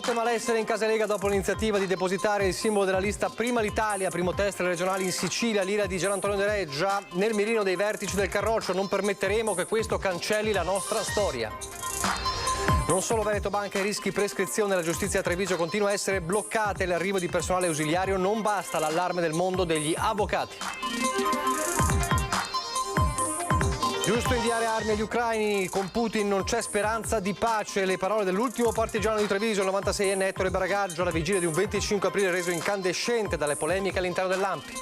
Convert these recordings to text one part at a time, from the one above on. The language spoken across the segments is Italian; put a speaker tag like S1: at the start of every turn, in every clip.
S1: Forte malessere in Casa Lega dopo l'iniziativa di depositare il simbolo della lista Prima l'Italia, primo test regionali in Sicilia, l'ira di Gian Antonio De Reggia. Nel mirino dei vertici del Carroccio non permetteremo che questo cancelli la nostra storia. Non solo Veneto Banca e rischi prescrizione, la giustizia a Treviso continua a essere bloccata e l'arrivo di personale ausiliario non basta, l'allarme del mondo degli avvocati. Giusto inviare armi agli ucraini, con Putin non c'è speranza di pace. Le parole dell'ultimo partigiano di Treviso, il 96enne Ettore Baragaggio, alla vigilia di un 25 aprile reso incandescente dalle polemiche all'interno dell'ANPI.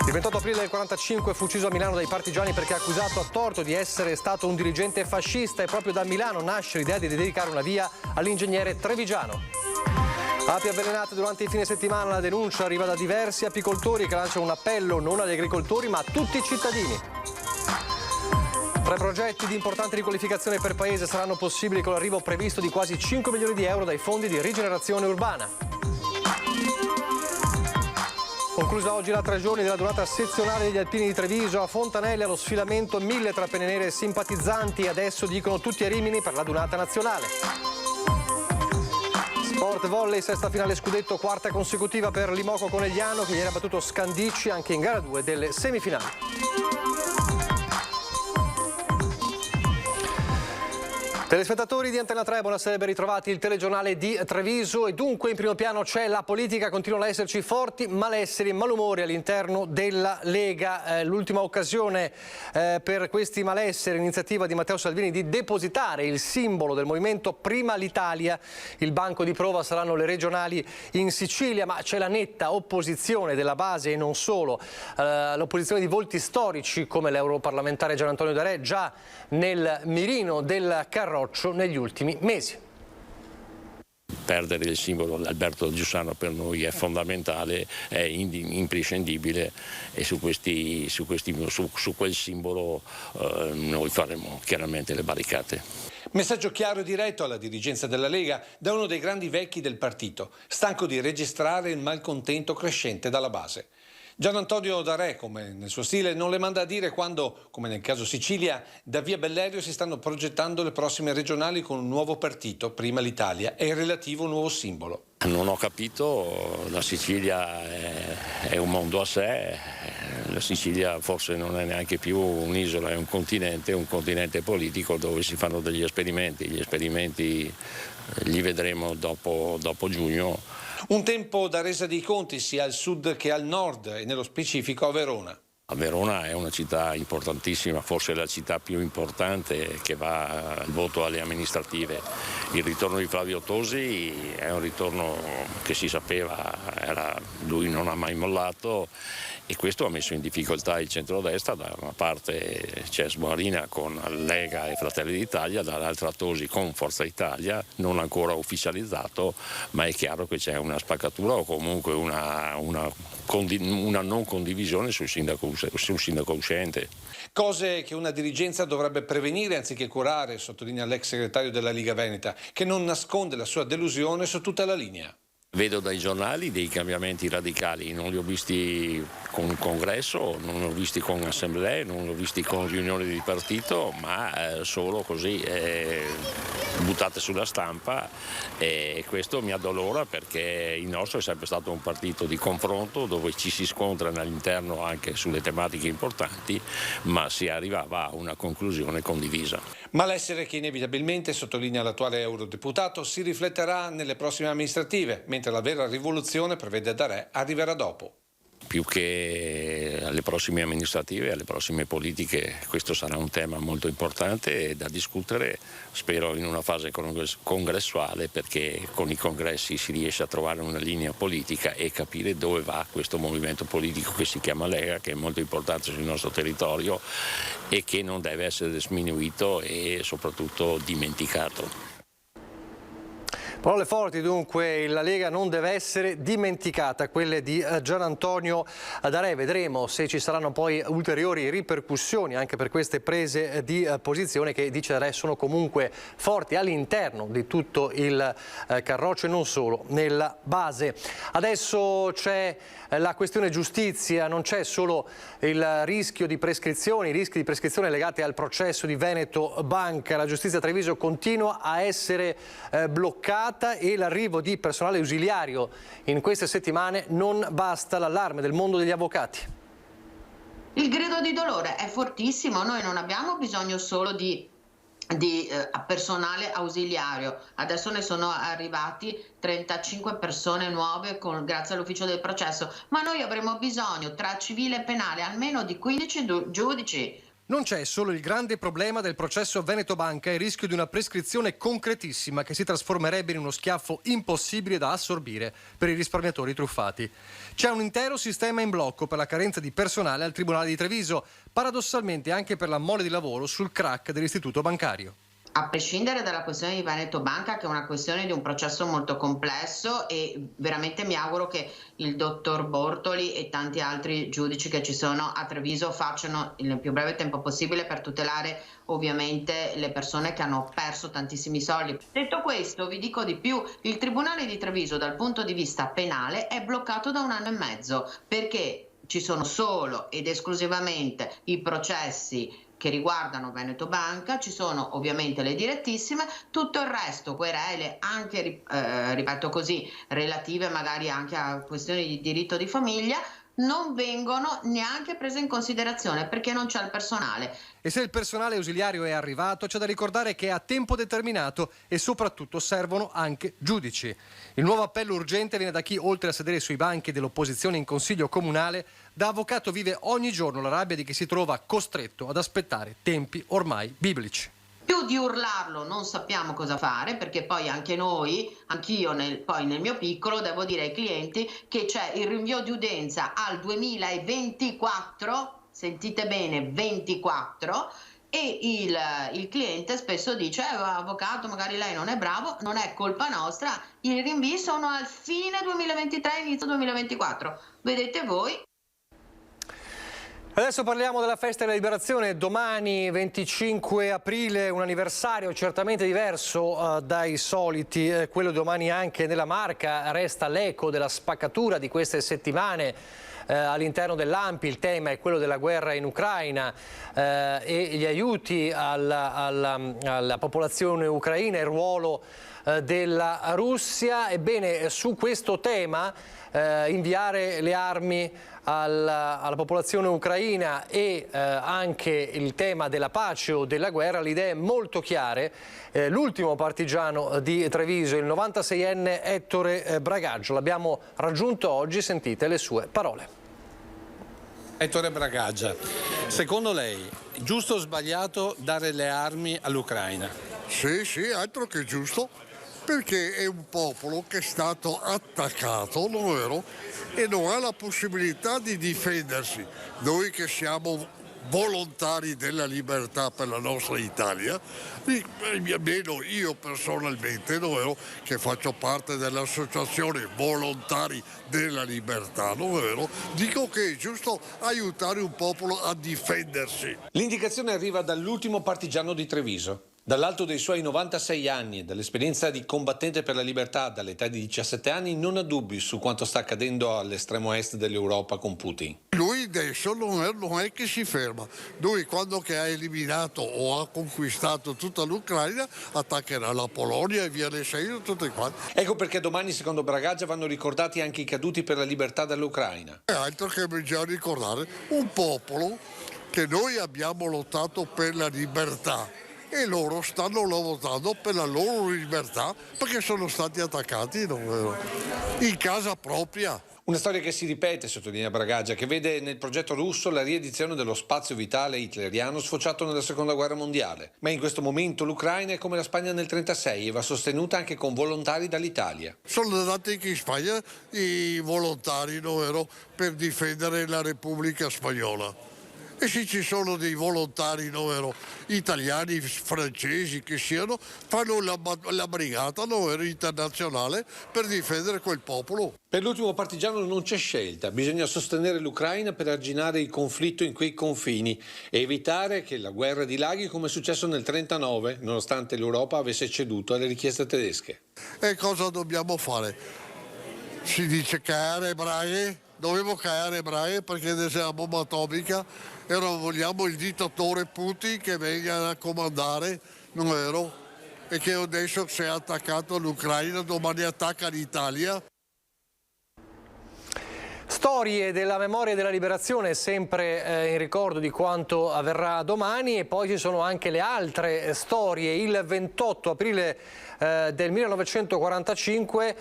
S1: Il 28 aprile del 45 fu ucciso a Milano dai partigiani perché accusato a torto di essere stato un dirigente fascista e proprio da Milano nasce l'idea di dedicare una via all'ingegnere trevigiano. Api avvelenate durante il fine settimana, la denuncia arriva da diversi apicoltori che lanciano un appello non agli agricoltori ma a tutti i cittadini. 3 progetti di importante riqualificazione per paese saranno possibili con l'arrivo previsto di quasi 5 milioni di euro dai fondi di rigenerazione urbana. Conclusa oggi la 3 giorni della donata sezionale degli Alpini di Treviso, a Fontanelle allo sfilamento 1000 tra penne nere e simpatizzanti, adesso dicono tutti a Rimini per la donata nazionale. Sport volley, sesta finale scudetto, quarta consecutiva per l'Imoco Conegliano che ieri ha battuto Scandicci anche in gara 2 delle semifinali. Telespettatori di Antena 3, buonasera, ben ritrovati. Il telegiornale di Treviso e dunque in primo piano c'è la politica, continuano ad esserci forti malesseri e malumori all'interno della Lega. L'ultima occasione per questi malesseri, l'iniziativa di Matteo Salvini di depositare il simbolo del movimento Prima l'Italia. Il banco di prova saranno le regionali in Sicilia, ma c'è la netta opposizione della base e non solo. L'opposizione di volti storici come l'europarlamentare Gian Antonio De Reggia, già nel mirino del Carroccio negli ultimi mesi.
S2: Perdere il simbolo Alberto Giussano per noi è fondamentale, è imprescindibile e su quel simbolo noi faremo chiaramente le barricate.
S3: Messaggio chiaro e diretto alla dirigenza della Lega da uno dei grandi vecchi del partito, stanco di registrare il malcontento crescente dalla base. Gian Antonio Da Re, come nel suo stile, non le manda a dire quando, come nel caso Sicilia, da via Bellerio si stanno progettando le prossime regionali con un nuovo partito, Prima l'Italia, e il relativo nuovo simbolo.
S2: Non ho capito, la Sicilia è un mondo a sé, la Sicilia forse non è neanche più un'isola, è un continente politico dove si fanno degli esperimenti, gli esperimenti li vedremo dopo giugno.
S3: Un tempo da resa dei conti sia al sud che al nord e nello specifico a Verona.
S2: Verona è una città importantissima, forse la città più importante che va al voto alle amministrative. Il ritorno di Flavio Tosi è un ritorno che si sapeva, lui non ha mai mollato e questo ha messo in difficoltà il centrodestra. Da una parte c'è Sborina con Lega e Fratelli d'Italia, dall'altra Tosi con Forza Italia, non ancora ufficializzato, ma è chiaro che c'è una spaccatura o comunque una non condivisione sul sindaco uscente.
S3: Cose che una dirigenza dovrebbe prevenire anziché curare, sottolinea l'ex segretario della Liga Veneta, che non nasconde la sua delusione su tutta la linea.
S2: Vedo dai giornali dei cambiamenti radicali, non li ho visti con un congresso, non li ho visti con assemblee, non li ho visti con riunioni di partito, ma solo così, buttate sulla stampa, e questo mi addolora perché il nostro è sempre stato un partito di confronto dove ci si scontra all'interno anche sulle tematiche importanti, ma si arrivava a una conclusione condivisa.
S3: Malessere che inevitabilmente, sottolinea l'attuale eurodeputato, si rifletterà nelle prossime amministrative, mentre la vera rivoluzione, prevede Da Re, arriverà dopo.
S2: Più che alle prossime amministrative, alle prossime politiche, questo sarà un tema molto importante da discutere, spero in una fase congressuale, perché con i congressi si riesce a trovare una linea politica e capire dove va questo movimento politico che si chiama Lega, che è molto importante sul nostro territorio e che non deve essere sminuito e soprattutto dimenticato.
S1: Parole forti dunque, la Lega non deve essere dimenticata, quelle di Gian Antonio Da Re. Vedremo se ci saranno poi ulteriori ripercussioni anche per queste prese di posizione che, dice Da Re, sono comunque forti all'interno di tutto il Carroccio e non solo nella base. Adesso c'è la questione giustizia, non c'è solo il rischio di prescrizioni, i rischi di prescrizione legati al processo di Veneto Banca. La giustizia a Treviso continua a essere bloccata scatta e l'arrivo di personale ausiliario in queste settimane non basta, l'allarme del mondo degli avvocati.
S4: Il grido di dolore è fortissimo, noi non abbiamo bisogno solo di personale ausiliario, adesso ne sono arrivati 35 persone nuove grazie all'ufficio del processo, ma noi avremo bisogno tra civile e penale almeno di 15 giudici.
S1: Non c'è solo il grande problema del processo Veneto Banca e il rischio di una prescrizione concretissima che si trasformerebbe in uno schiaffo impossibile da assorbire per i risparmiatori truffati. C'è un intero sistema in blocco per la carenza di personale al Tribunale di Treviso, paradossalmente anche per la mole di lavoro sul crack dell'istituto bancario.
S4: A prescindere dalla questione di Veneto Banca, che è una questione di un processo molto complesso, e veramente mi auguro che il dottor Bortoli e tanti altri giudici che ci sono a Treviso facciano nel più breve tempo possibile per tutelare ovviamente le persone che hanno perso tantissimi soldi. Detto questo, vi dico di più, il Tribunale di Treviso dal punto di vista penale è bloccato da 1 anno e mezzo perché ci sono solo ed esclusivamente i processi che riguardano Veneto Banca, ci sono ovviamente le direttissime, tutto il resto, querele anche, ripeto così, relative magari anche a questioni di diritto di famiglia, non vengono neanche prese in considerazione perché non c'è il personale.
S1: E se il personale ausiliario è arrivato, c'è da ricordare che è a tempo determinato e soprattutto servono anche giudici. Il nuovo appello urgente viene da chi, oltre a sedere sui banchi dell'opposizione in consiglio comunale, da avvocato vive ogni giorno la rabbia di chi si trova costretto ad aspettare tempi ormai biblici.
S4: Più di urlarlo non sappiamo cosa fare, perché poi anche noi, anch'io poi nel mio piccolo, devo dire ai clienti che c'è il rinvio di udenza al 2024, sentite bene, 24, e il cliente spesso dice avvocato, magari lei non è bravo, non è colpa nostra, i rinvii sono al fine 2023, inizio 2024, vedete voi.
S1: Adesso parliamo della festa della liberazione, domani 25 aprile, un anniversario certamente diverso dai soliti, quello domani anche nella Marca, resta l'eco della spaccatura di queste settimane all'interno dell'ANPI, il tema è quello della guerra in Ucraina e gli aiuti alla popolazione ucraina, il ruolo della Russia. Ebbene, su questo tema inviare le armi alla popolazione ucraina e anche il tema della pace o della guerra, le idee molto chiare. L'ultimo partigiano di Treviso, il 96enne Ettore Bragaggio, l'abbiamo raggiunto oggi, sentite le sue parole.
S3: Ettore Bragaggia, secondo lei giusto o sbagliato dare le armi all'Ucraina?
S5: Sì, altro che giusto, perché è un popolo che è stato attaccato, non è vero? E non ha la possibilità di difendersi. Noi che siamo volontari della libertà per la nostra Italia, almeno io personalmente, non è vero, che faccio parte dell'associazione Volontari della Libertà, non è vero, dico che è giusto aiutare un popolo a difendersi.
S3: L'indicazione arriva dall'ultimo partigiano di Treviso. Dall'alto dei suoi 96 anni e dall'esperienza di combattente per la libertà dall'età di 17 anni non ha dubbi su quanto sta accadendo all'estremo est dell'Europa con Putin.
S5: Lui adesso non è che si ferma. Lui quando che ha eliminato o ha conquistato tutta l'Ucraina attaccherà la Polonia e via le seguendo tutte quante.
S3: Ecco perché domani secondo Bragaggia vanno ricordati anche i caduti per la libertà dall'Ucraina.
S5: È altro che bisogna ricordare un popolo che noi abbiamo lottato per la libertà. E loro stanno lottando per la loro libertà perché sono stati attaccati in casa propria.
S3: Una storia che si ripete, sottolinea Bragaggia, che vede nel progetto russo la riedizione dello spazio vitale hitleriano sfociato nella seconda guerra mondiale. Ma in questo momento l'Ucraina è come la Spagna nel 1936 e va sostenuta anche con volontari dall'Italia.
S5: Sono andati anche in Spagna i volontari per difendere la Repubblica Spagnola. E se ci sono dei volontari italiani, francesi che siano, fanno la brigata internazionale per difendere quel popolo.
S3: Per l'ultimo partigiano non c'è scelta, bisogna sostenere l'Ucraina per arginare il conflitto in quei confini e evitare che la guerra dilaghi come è successo nel 1939, nonostante l'Europa avesse ceduto alle richieste tedesche.
S5: E cosa dobbiamo fare? Si dice caare braie? Dovevo caare braie perché c'è la bomba atomica e non vogliamo il dittatore Putin che venga a comandare, non è vero? e che adesso si è attaccato all'Ucraina, domani attacca l'Italia.
S1: Storie della memoria e della liberazione, sempre in ricordo di quanto avverrà domani, e poi ci sono anche le altre storie. Il 28 aprile del 1945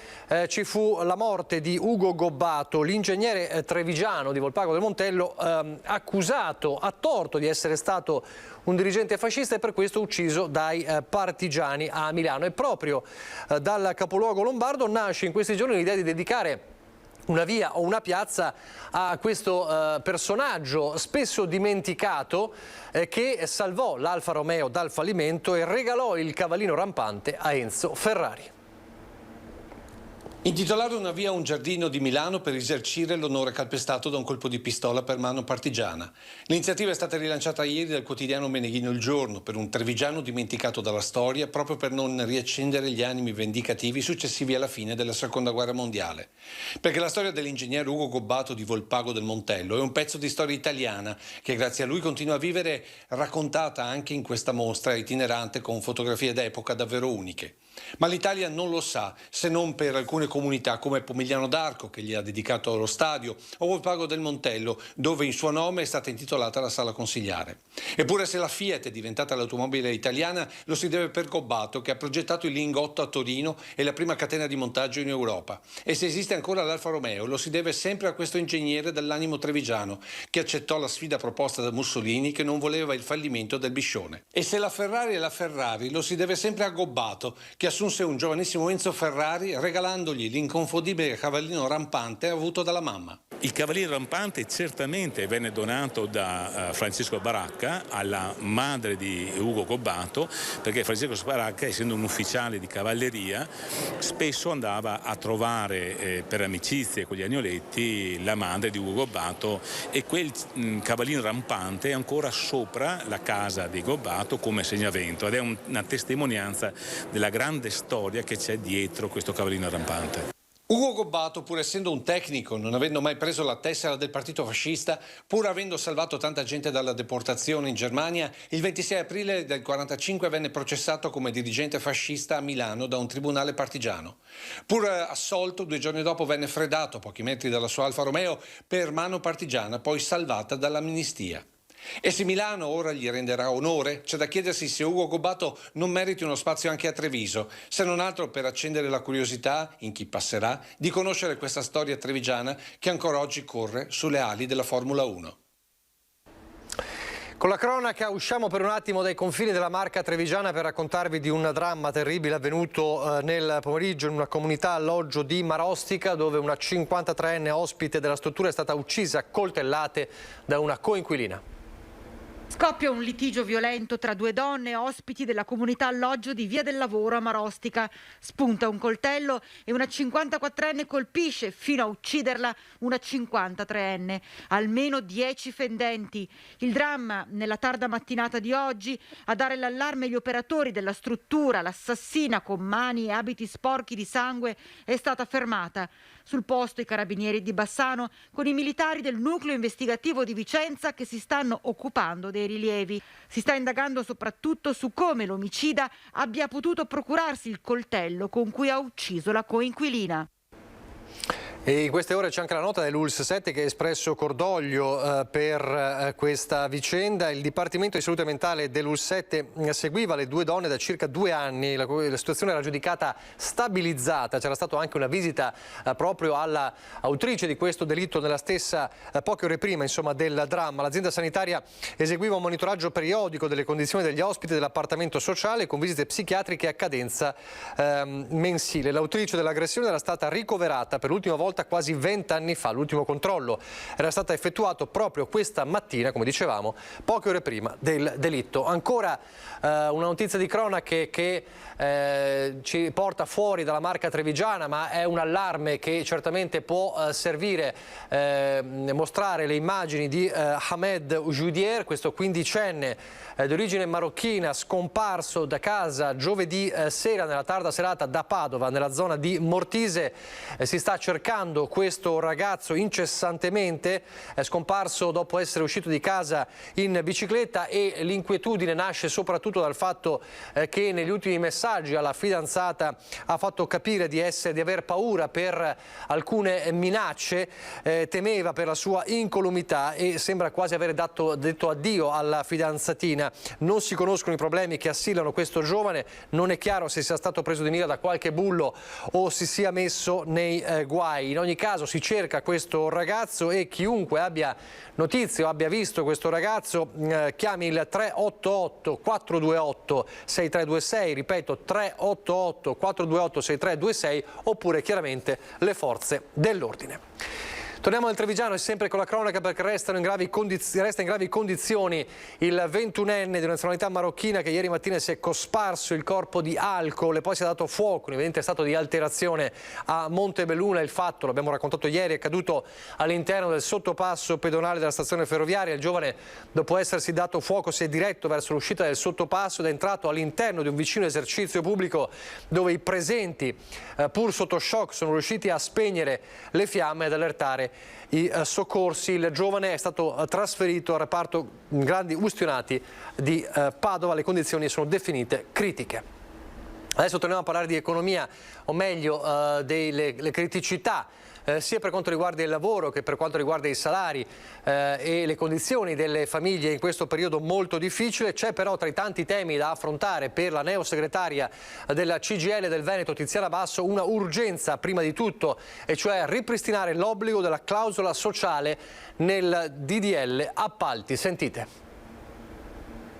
S1: ci fu la morte di Ugo Gobbato, l'ingegnere trevigiano di Volpago del Montello, accusato a torto di essere stato un dirigente fascista e per questo ucciso dai partigiani a Milano. E proprio dal capoluogo lombardo nasce in questi giorni l'idea di dedicare una via o una piazza a questo personaggio spesso dimenticato che salvò l'Alfa Romeo dal fallimento e regalò il cavallino rampante a Enzo Ferrari.
S3: Intitolare una via a un giardino di Milano per risarcire l'onore calpestato da un colpo di pistola per mano partigiana. L'iniziativa è stata rilanciata ieri dal quotidiano Meneghino Il Giorno per un trevigiano dimenticato dalla storia proprio per non riaccendere gli animi vendicativi successivi alla fine della Seconda Guerra Mondiale. Perché la storia dell'ingegnere Ugo Gobbato di Volpago del Montello è un pezzo di storia italiana che grazie a lui continua a vivere, raccontata anche in questa mostra itinerante con fotografie d'epoca davvero uniche. Ma l'Italia non lo sa, se non per alcune comunità come Pomigliano d'Arco, che gli ha dedicato lo stadio, o Volpago del Montello, dove in suo nome è stata intitolata la sala consiliare. Eppure se la Fiat è diventata l'automobile italiana, lo si deve per Gobbato, che ha progettato il Lingotto a Torino e la prima catena di montaggio in Europa. E se esiste ancora l'Alfa Romeo, lo si deve sempre a questo ingegnere dall'animo trevigiano, che accettò la sfida proposta da Mussolini, che non voleva il fallimento del Biscione. E se la Ferrari è la Ferrari, lo si deve sempre a Gobbato, che assunse un giovanissimo Enzo Ferrari regalandogli l'inconfondibile cavallino rampante avuto dalla mamma.
S6: Il cavaliere rampante certamente venne donato da Francesco Baracca alla madre di Ugo Gobbato, perché Francesco Baracca, essendo un ufficiale di cavalleria, spesso andava a trovare per amicizie con gli agnoletti la madre di Ugo Gobbato, e quel cavallino rampante è ancora sopra la casa di Gobbato come segnavento, ed è una testimonianza della grande storia che c'è dietro questo cavallino rampante.
S3: Ugo Gobbato, pur essendo un tecnico, non avendo mai preso la tessera del partito fascista, pur avendo salvato tanta gente dalla deportazione in Germania, il 26 aprile del 1945 venne processato come dirigente fascista a Milano da un tribunale partigiano. Pur assolto, 2 giorni dopo venne fredato a pochi metri dalla sua Alfa Romeo per mano partigiana, poi salvata dall'amnistia. E se Milano ora gli renderà onore, c'è da chiedersi se Ugo Gobbato non meriti uno spazio anche a Treviso, se non altro per accendere la curiosità, in chi passerà, di conoscere questa storia trevigiana che ancora oggi corre sulle ali della Formula 1.
S1: Con la cronaca usciamo per un attimo dai confini della Marca trevigiana per raccontarvi di un dramma terribile avvenuto nel pomeriggio in una comunità alloggio di Marostica, dove una 53enne ospite della struttura è stata uccisa a coltellate da una coinquilina.
S7: Scoppia un litigio violento tra 2 donne ospiti della comunità alloggio di Via del Lavoro a Marostica. Spunta un coltello e una 54enne colpisce fino a ucciderla una 53enne. Almeno 10 fendenti. Il dramma nella tarda mattinata di oggi, a dare l'allarme agli operatori della struttura, l'assassina con mani e abiti sporchi di sangue è stata fermata. Sul posto i carabinieri di Bassano con i militari del nucleo investigativo di Vicenza che si stanno occupando dei rilievi. Si sta indagando soprattutto su come l'omicida abbia potuto procurarsi il coltello con cui ha ucciso la coinquilina.
S1: E in queste ore c'è anche la nota dell'ULSS 7 che ha espresso cordoglio per questa vicenda. Il Dipartimento di Salute Mentale dell'ULSS 7 seguiva le 2 donne da circa 2 anni. La situazione era giudicata stabilizzata. C'era stata anche una visita proprio alla autrice di questo delitto nella stessa poche ore prima, insomma, del dramma. L'azienda sanitaria eseguiva un monitoraggio periodico delle condizioni degli ospiti dell'appartamento sociale con visite psichiatriche a cadenza mensile. L'autrice dell'aggressione era stata ricoverata per l'ultima volta quasi 20 anni fa. L'ultimo controllo era stato effettuato proprio questa mattina, come dicevamo, poche ore prima del delitto. Ancora una notizia di cronache che ci porta fuori dalla Marca trevigiana, ma è un allarme che certamente può servire, mostrare le immagini di Hamed Oujudier, questo 15enne di origine marocchina scomparso da casa giovedì sera nella tarda serata da Padova, nella zona di Mortise. Si sta cercando cercando questo ragazzo incessantemente, è scomparso dopo essere uscito di casa in bicicletta, e l'inquietudine nasce soprattutto dal fatto che negli ultimi messaggi alla fidanzata ha fatto capire di aver paura per alcune minacce, temeva per la sua incolumità e sembra quasi aver detto addio alla fidanzatina. Non si conoscono i problemi che assillano questo giovane, non è chiaro se sia stato preso di mira da qualche bullo o si sia messo nei guai. In ogni caso si cerca questo ragazzo e chiunque abbia notizie o abbia visto questo ragazzo chiami il 388 428 6326, ripeto 388 428 6326, oppure chiaramente le forze dell'ordine. Torniamo al Trevigiano e sempre con la cronaca, perché resta in gravi condizioni il 21enne di nazionalità marocchina che ieri mattina si è cosparso il corpo di alcol e poi si è dato fuoco, un evidente stato di alterazione a Montebelluna. Il fatto, l'abbiamo raccontato ieri, è accaduto all'interno del sottopasso pedonale della stazione ferroviaria. Il giovane, dopo essersi dato fuoco, si è diretto verso l'uscita del sottopasso ed è entrato all'interno di un vicino esercizio pubblico dove i presenti, pur sotto shock, sono riusciti a spegnere le fiamme ed allertare i soccorsi. Il giovane è stato trasferito al reparto grandi ustionati di Padova. Le condizioni sono definite critiche. Adesso torniamo a parlare di economia, o meglio delle criticità sia per quanto riguarda il lavoro che per quanto riguarda i salari e le condizioni delle famiglie in questo periodo molto difficile. C'è però tra i tanti temi da affrontare per la neosegretaria della CGIL del Veneto, Tiziana Basso, una urgenza prima di tutto, e cioè ripristinare l'obbligo della clausola sociale nel DDL appalti. Sentite.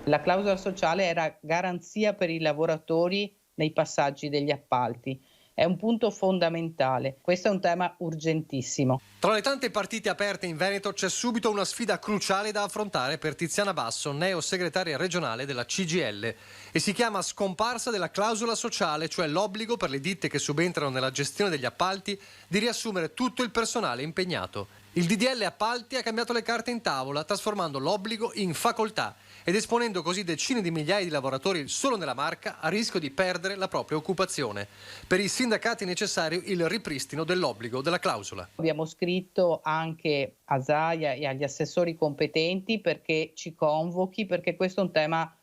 S8: La clausola sociale era garanzia per i lavoratori nei passaggi degli appalti. È un punto fondamentale, questo è un tema urgentissimo.
S1: Tra le tante partite aperte in Veneto c'è subito una sfida cruciale da affrontare per Tiziana Basso, neosegretaria regionale della CGIL, e si chiama scomparsa della clausola sociale, cioè l'obbligo per le ditte che subentrano nella gestione degli appalti di riassumere tutto il personale impegnato. Il DDL appalti ha cambiato le carte in tavola, trasformando l'obbligo in facoltà ed esponendo così decine di migliaia di lavoratori solo nella Marca a rischio di perdere la propria occupazione. Per i sindacati è necessario il ripristino dell'obbligo della clausola.
S8: Abbiamo scritto anche a Zaia e agli assessori competenti perché ci convochi, perché questo è un tema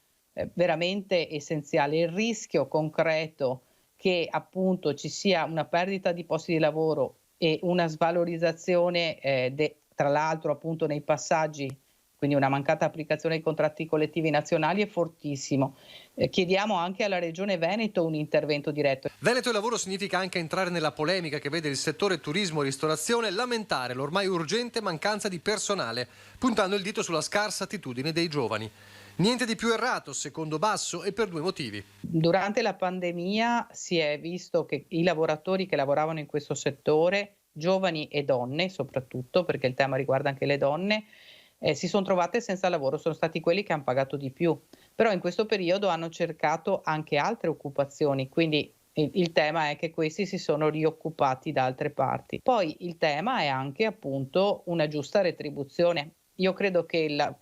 S8: veramente essenziale. Il rischio concreto che appunto ci sia una perdita di posti di lavoro e una svalorizzazione tra l'altro appunto nei passaggi, quindi una mancata applicazione ai contratti collettivi nazionali, è fortissimo. Chiediamo anche alla Regione Veneto un intervento diretto.
S1: Veneto e lavoro significa anche entrare nella polemica che vede il settore turismo e ristorazione lamentare l'ormai urgente mancanza di personale, puntando il dito sulla scarsa attitudine dei giovani. Niente di più errato, secondo Basso, e per due motivi.
S8: Durante la pandemia si è visto che i lavoratori che lavoravano in questo settore, giovani e donne soprattutto, perché il tema riguarda anche le donne, si sono trovate senza lavoro, sono stati quelli che hanno pagato di più, però in questo periodo hanno cercato anche altre occupazioni, quindi il tema è che questi si sono rioccupati da altre parti. Poi il tema è anche appunto una giusta retribuzione. Io credo che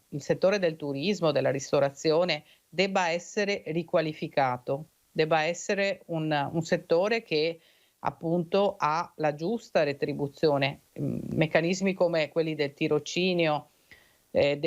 S8: il settore del turismo, della ristorazione debba essere riqualificato, debba essere un settore che appunto ha la giusta retribuzione. Meccanismi come quelli del tirocinio, dei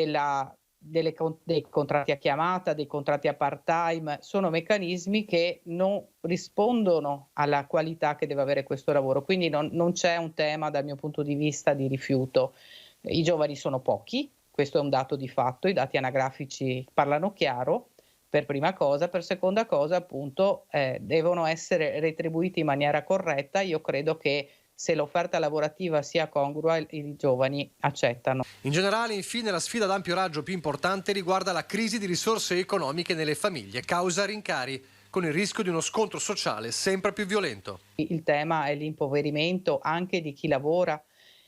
S8: contratti a chiamata, dei contratti a part-time, sono meccanismi che non rispondono alla qualità che deve avere questo lavoro, quindi non c'è un tema dal mio punto di vista di rifiuto. I giovani sono pochi, questo è un dato di fatto, i dati anagrafici parlano chiaro, per prima cosa. Per seconda cosa appunto devono essere retribuiti in maniera corretta. Io credo che se l'offerta lavorativa sia congrua, i giovani accettano.
S1: In generale, infine, la sfida ad ampio raggio più importante riguarda la crisi di risorse economiche nelle famiglie, causa rincari, con il rischio di uno scontro sociale sempre più violento.
S8: Il tema è l'impoverimento anche di chi lavora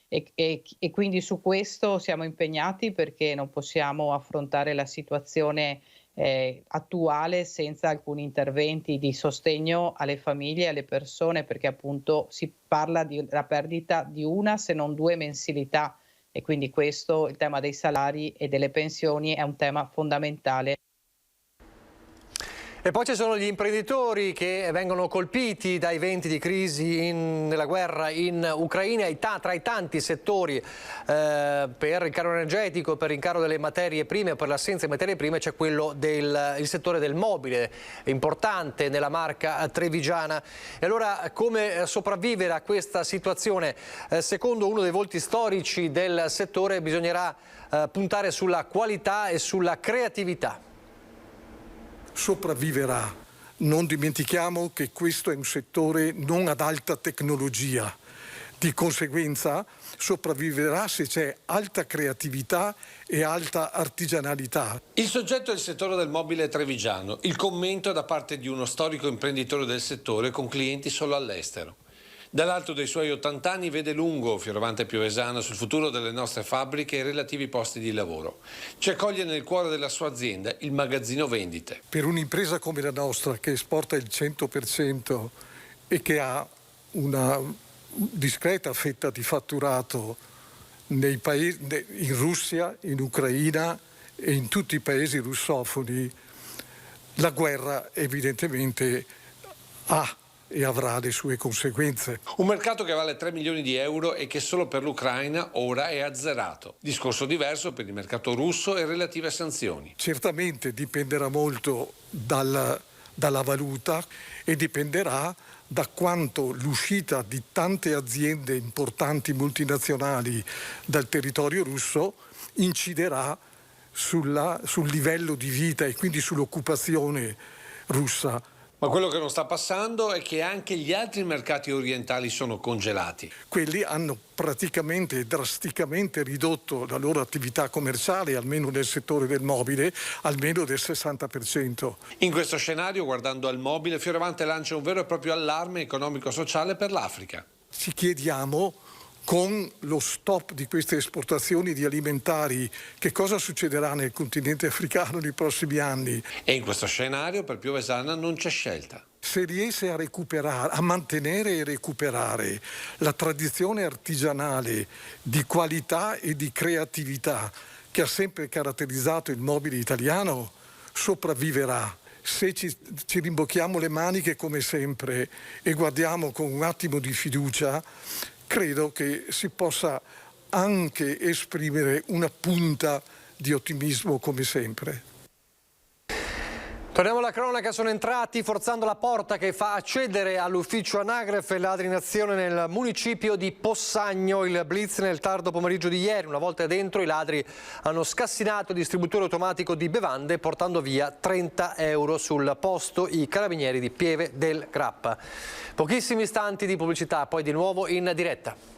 S8: e quindi su questo siamo impegnati, perché non possiamo affrontare la situazione attuale senza alcuni interventi di sostegno alle famiglie e alle persone, perché appunto si parla della perdita di una se non due mensilità, e quindi questo, il tema dei salari e delle pensioni, è un tema fondamentale.
S1: E poi ci sono gli imprenditori che vengono colpiti dai venti di crisi nella guerra in Ucraina. Tra i tanti settori per il caro energetico, per il caro delle materie prime, per l'assenza di materie prime, c'è quello il settore del mobile, importante nella Marca trevigiana. E allora come sopravvivere a questa situazione? Secondo uno dei volti storici del settore bisognerà puntare sulla qualità e sulla creatività.
S9: Sopravviverà. Non dimentichiamo che questo è un settore non ad alta tecnologia, di conseguenza sopravviverà se c'è alta creatività e alta artigianalità.
S3: Il soggetto è il settore del mobile trevigiano, il commento è da parte di uno storico imprenditore del settore con clienti solo all'estero. Dall'alto dei suoi 80 anni vede lungo Fioravante Piovesana sul futuro delle nostre fabbriche e i relativi posti di lavoro. Ci accoglie nel cuore della sua azienda, il magazzino vendite.
S9: Per un'impresa come la nostra, che esporta il 100% e che ha una discreta fetta di fatturato nei paesi, in Russia, in Ucraina e in tutti i paesi russofoni, la guerra evidentemente ha e avrà le sue conseguenze.
S3: Un mercato che vale 3 milioni di euro e che solo per l'Ucraina ora è azzerato. Discorso diverso per il mercato russo e relative sanzioni.
S9: Certamente dipenderà molto dalla valuta e dipenderà da quanto l'uscita di tante aziende importanti multinazionali dal territorio russo inciderà sul livello di vita e quindi sull'occupazione russa.
S3: Ma quello che non sta passando è che anche gli altri mercati orientali sono congelati.
S9: Quelli hanno praticamente e drasticamente ridotto la loro attività commerciale, almeno nel settore del mobile, almeno del 60%.
S3: In questo scenario, guardando al mobile, Fioravante lancia un vero e proprio allarme economico-sociale per l'Africa.
S9: Ci chiediamo, con lo stop di queste esportazioni di alimentari, che cosa succederà nel continente africano nei prossimi anni?
S3: E in questo scenario per Piovesana non c'è scelta.
S9: Se riesce a mantenere e recuperare la tradizione artigianale di qualità e di creatività che ha sempre caratterizzato il mobile italiano, sopravviverà. Se ci rimbocchiamo le maniche come sempre e guardiamo con un attimo di fiducia, credo che si possa anche esprimere una punta di ottimismo come sempre.
S1: Torniamo alla cronaca, sono entrati forzando la porta che fa accedere all'ufficio anagrafe ladri in azione nel municipio di Possagno. Il blitz nel tardo pomeriggio di ieri, una volta dentro i ladri hanno scassinato il distributore automatico di bevande portando via 30 euro. Sul posto i carabinieri di Pieve del Grappa. Pochissimi istanti di pubblicità, poi di nuovo in diretta.